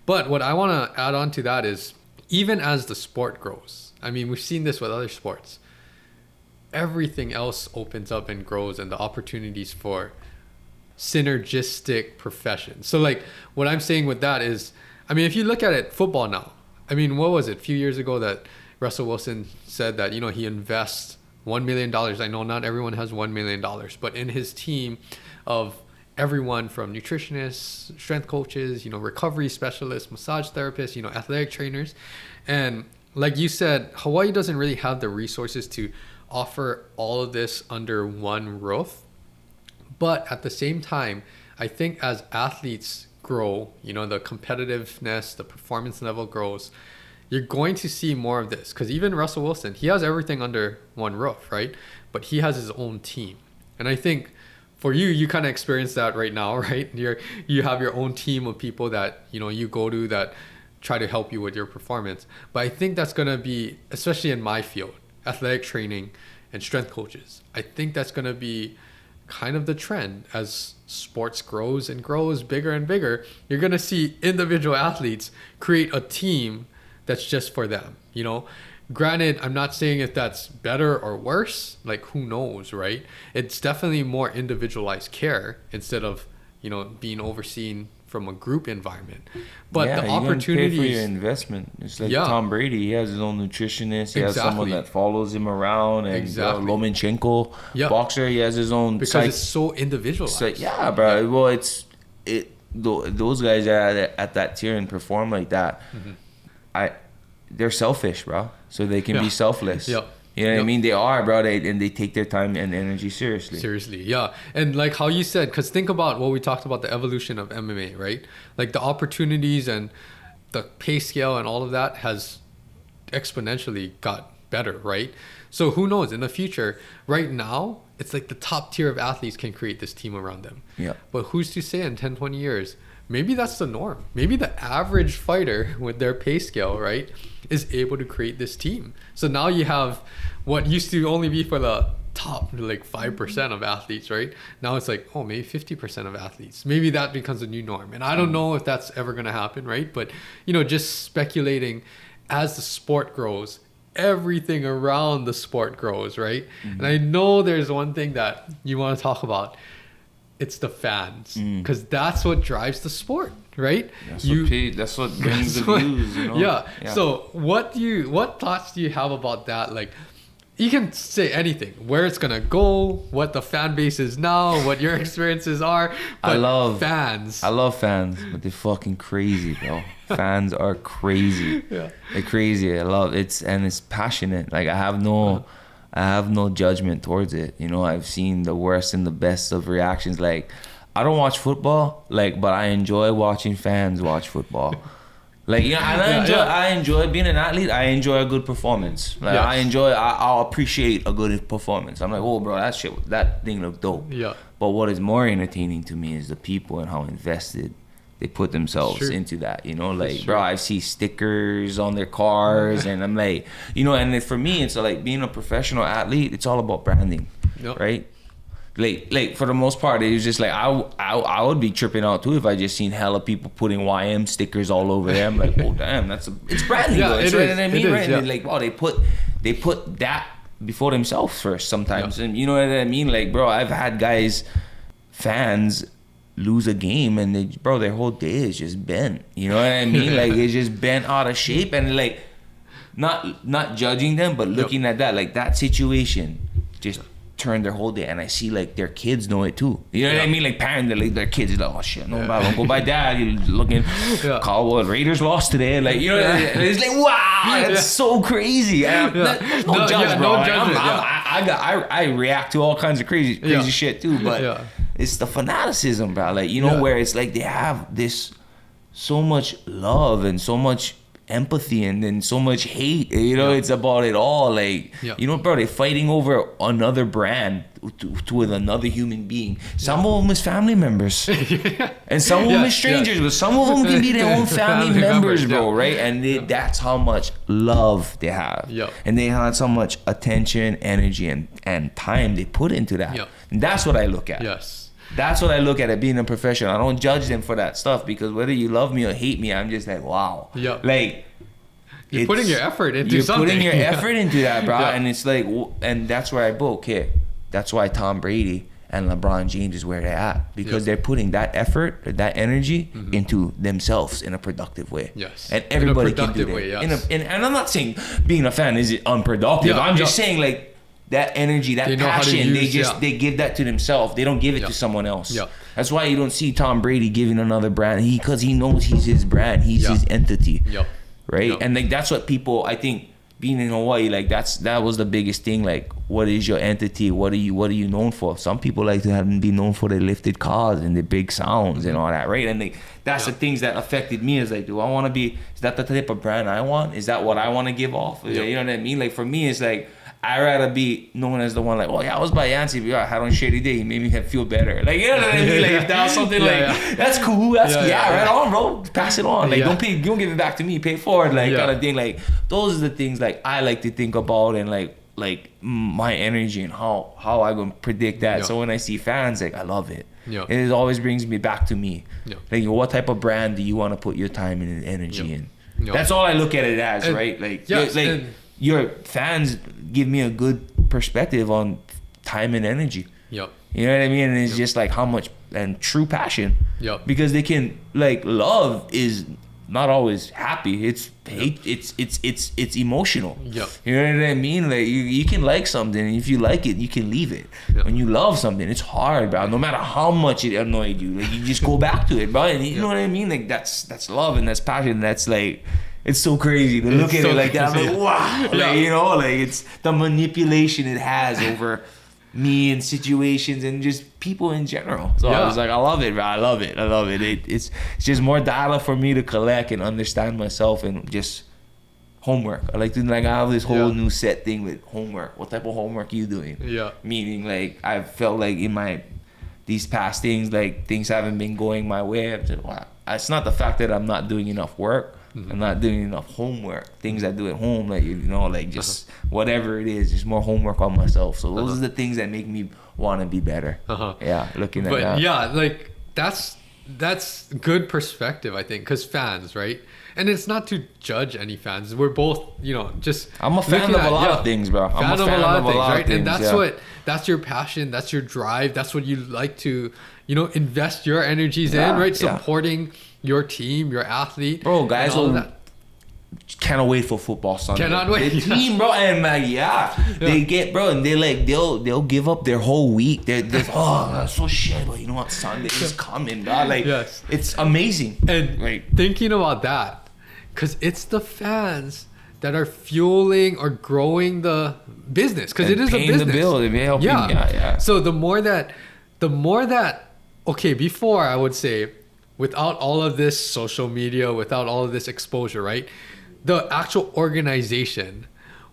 But what I want to add on to that is, even as the sport grows, I mean, we've seen this with other sports, everything else opens up and grows, and the opportunities for synergistic profession. So like what I'm saying with that is, I mean, if you look at it, football now, I mean, what was it, a few years ago that Russell Wilson said that, you know, he invests $1 million. I know not everyone has $1 million, but in his team of everyone from nutritionists, strength coaches, you know, recovery specialists, massage therapists, you know, athletic trainers. And like you said, Hawaii doesn't really have the resources to offer all of this under one roof. But at the same time, I think as athletes grow, you know, the competitiveness, the performance level grows, you're going to see more of this. Because even Russell Wilson, he has everything under one roof, right? But he has his own team. And I think for you kind of experience that right now, right? You have your own team of people that, you know, you go to that try to help you with your performance. But I think that's going to be, especially in my field, athletic training and strength coaches, I think that's going to be kind of the trend as sports grows and grows bigger and bigger. You're going to see individual athletes create a team that's just for them, you know. Granted, I'm not saying if that's better or worse, like who knows, right? It's definitely more individualized care instead of, you know, being overseen from a group environment. But the opportunities, pay for your investment. It's like Tom Brady, he has his own nutritionist, he has someone that follows him around, and Lomachenko, boxer, he has his own, because it's so individualized. So, yeah, bro. Well, those guys at that tier and perform like that, they're selfish, bro. So they can be selfless. You know what I mean? They are, bro. They take their time and energy seriously. Yeah. And like how you said, because think about what we talked about, the evolution of MMA, right? Like the opportunities and the pay scale and all of that has exponentially got better, right? So who knows in the future? Right now, it's like the top tier of athletes can create this team around them. Yeah. But who's to say in 10, 20 years, maybe that's the norm. Maybe the average fighter with their pay scale, right, is able to create this team. So now you have what used to only be for the top like 5% of athletes, right? Now it's like, oh, maybe 50% of athletes. Maybe that becomes a new norm. And I don't know if that's ever going to happen, right? But, you know, just speculating, as the sport grows, everything around the sport grows, right? And I know there's one thing that you want to talk about. It's the fans, because that's what drives the sport, right? That's what brings the views, you know? Yeah. So what thoughts do you have about that? Like, you can say anything, where it's gonna go, what the fan base is now, what your experiences are. But I love fans, but they're fucking crazy, bro. Fans are crazy. They're crazy. I love it, and it's passionate. Like I have no judgment towards it. You know, I've seen the worst and the best of reactions. Like, I don't watch football, like, but I enjoy watching fans watch football. Like, you know, I enjoy being an athlete. I enjoy a good performance. Like, I'll appreciate a good performance. I'm like, oh, bro, that thing looked dope. Yeah. But what is more entertaining to me is the people and how invested they put themselves into that, you know, like, bro, I see stickers on their cars, and I'm like, you know, and for me, it's like being a professional athlete, it's all about branding, right? Like for the most part, it was just like, I would be tripping out too if I just seen hella people putting YM stickers all over them. Like, oh damn, it's branding, though. It's right what I mean, right? And like, wow, they put that before themselves first sometimes, and you know what I mean? Like, bro, I've had fans lose a game, and their whole day is just bent. You know what I mean? Like, it's just bent out of shape, and like, not judging them, but looking at that, like, that situation just turned their whole day. And I see like their kids know it too. You know what I mean? Like, parents, like, their kids are like, oh shit, no, don't go by dad. You're looking, Cowboys, Raiders lost today. Like, you know, it's like, wow, that's so crazy. There's no judgment, bro. I react to all kinds of crazy shit too, but it's the fanaticism, bro. Like, you know, where it's like they have this so much love and so much empathy and then so much hate. You know, it's about it all. Like, you know, bro, they're fighting over another brand with another human being. Some of them is family members, and some of them is strangers, but some of them can be their own family members, bro, right? And that's how much love they have, and they have so much attention, energy, and time they put into that. And that's what I look at. That's what I look at being a professional. I don't judge them for that stuff, because whether you love me or hate me, I'm just like, wow. Yeah. Like, you're putting your effort into something. You're putting your effort into that, bro. Yeah. And it's like, and that's where I go, okay, that's why Tom Brady and LeBron James is where they're at, because they're putting that effort, that energy into themselves in a productive way. Yes. And everybody can do that. Way, yes. And I'm not saying being a fan is unproductive. I'm just saying, like, that energy, that passion, they give that to themselves. They don't give it to someone else. Yeah. That's why you don't see Tom Brady giving another brand. Because he knows he's his brand. He's his entity. Yep. Right? Yep. And like, that's what people, I think, being in Hawaii, like, that was the biggest thing. Like, what is your entity? What are you known for? Some people like to be known for their lifted cars and the big sounds and all that, right? And like, that's the things that affected me. Is like, do I want to be? Is that the type of brand I want? Is that what I want to give off? You know what I mean? Like, for me, it's like, I'd rather be known as the one, like, oh yeah, I was by Yancy, but I had on shady day. He made me feel better. Like, you know what I mean? Like, if that was something that's cool. That's right on, bro. Pass it on. Like, don't give it back to me. Pay it forward. Like, kind of thing. Like, those are the things like I like to think about, and like my energy and how I gonna predict that. So when I see fans, like, I love it. It always brings me back to me. Like, what type of brand do you want to put your time and energy in? That's all I look at it as, right? Like, your fans give me a good perspective on time and energy. Yep. You know what I mean? And it's just like how much, and true passion. Yep. Because they can, like, love is not always happy. It's hate. It's emotional. Yep. You know what I mean? Like, you can like something, and if you like it, you can leave it. Yep. When you love something, it's hard, bro. No matter how much it annoyed you, like, you just go back to it, bro. And you know what I mean? Like, that's love, and that's passion. That's like, it's so crazy to look at it like that. I'm like, wow. Like, you know, like, it's the manipulation it has over me and situations and just people in general. So I was like, I love it, bro. I love it. It's just more data for me to collect and understand myself, and just homework. I have this whole new set thing with homework. What type of homework are you doing? Yeah. Meaning, like, I felt like in these past things, like, things haven't been going my way. I'm just, wow. It's not the fact that I'm not doing enough work. I'm not doing enough homework. Things I do at home, like, you know, like, just whatever it is, just more homework on myself. So those are the things that make me want to be better. Yeah, looking at that. Yeah, like, that's good perspective, I think, because fans, right? And it's not to judge any fans. We're both, you know, just. I'm a fan of a lot of things, bro. I'm a fan of a lot of things, right? And that's your passion. That's your drive. That's what you like to, you know, invest your energies in, right? Supporting your team, your athlete. Bro, guys cannot wait for football Sunday. Cannot wait. The team, bro, and they get, bro, and they like, they'll give up their whole week. They're that's so shit, but you know what? Sunday is coming, bro. Like, it's amazing. And like, thinking about that, because it's the fans that are fueling or growing the business, because it is a business. The bill, they're helping. So the more that, okay, before I would say, without all of this social media, without all of this exposure, right? The actual organization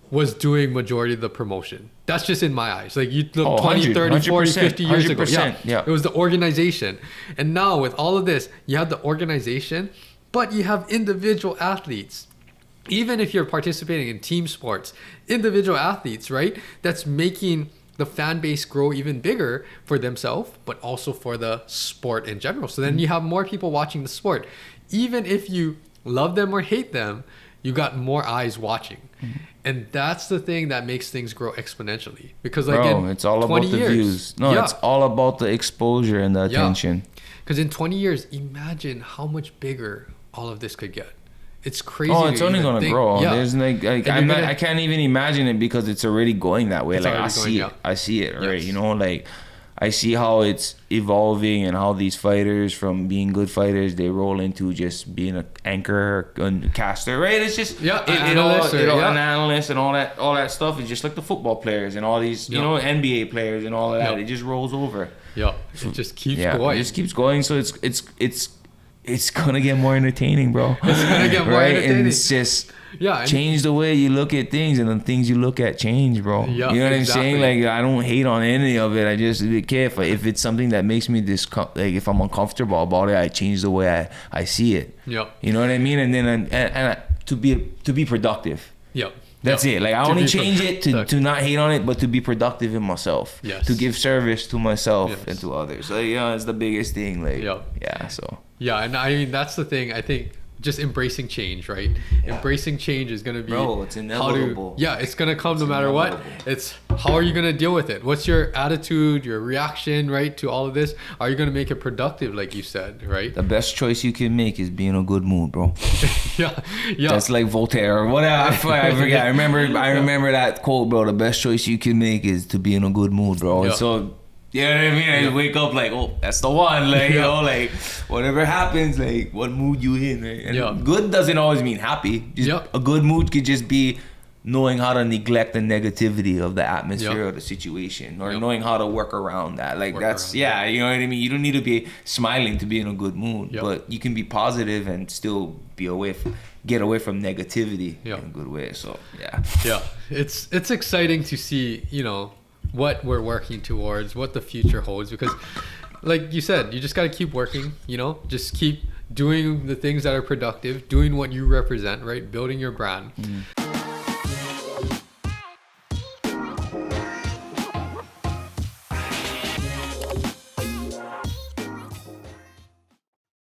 was doing majority of the promotion. That's just in my eyes. Like, you look 20, 30, 40, 50 years ago. Yeah. It was the organization. And now with all of this, you have the organization, but you have individual athletes. Even if you're participating in team sports, individual athletes, right? That's making the fan base grow even bigger for themselves, but also for the sport in general. So then you have more people watching the sport. Even if you love them or hate them, you got more eyes watching. And that's the thing that makes things grow exponentially. Because, like, bro, it's all about the views. No, it's all about the exposure and the attention. Because in 20 years, imagine how much bigger all of this could get. It's crazy. Oh, it's only gonna grow. There's like I can't even imagine it, because it's already going that way. Like, I see it, right? You know, like, I see how it's evolving, and how these fighters, from being good fighters, they roll into just being an anchor and caster, right? It's just an analyst and all that stuff. It's just like the football players and all these, you know, NBA players and all of that. It just rolls over. It just keeps going. It just keeps going. So it's gonna get more entertaining, bro. It's gonna get more entertaining. And it's just change the way you look at things, and the things you look at change, bro. You know what I'm saying? Like, I don't hate on any of it. I just care if it's something that makes me like, if I'm uncomfortable about it, I change the way I see it. You know what I mean? And then and to be productive. That's it. Like, I To only be change it to not hate on it, but to be productive in myself. Yes. To give service to myself Yes. and to others. So, it's the biggest thing. Like, yeah, so. Yeah, and I mean, that's the thing. I think just embracing change, right? Yeah. Embracing change is going to be... Bro, it's inevitable. It's going to come no matter inevitable. what. It's how are you going to deal with it? What's your attitude, your reaction, right, to all of this? Are you going to make it productive, like you said, right? The best choice you can make is be in a good mood, bro. yeah. That's like Voltaire or whatever. I forget. I remember that quote, bro. The best choice you can make is to be in a good mood, bro. Yeah. So, you know what I mean? I wake up like, oh, that's the one. Like, you know, like, whatever happens, like, what mood you in, right? And good doesn't always mean happy. Just a good mood could just be knowing how to neglect the negativity of the atmosphere or the situation, or knowing how to work around that. Like, you know what I mean? You don't need to be smiling to be in a good mood, but you can be positive and still get away from negativity in a good way. So, yeah, it's exciting to see, you know, what we're working towards, what the future holds, because like you said, you just got to keep working, you know, just keep doing the things that are productive, doing what you represent, right? Building your brand.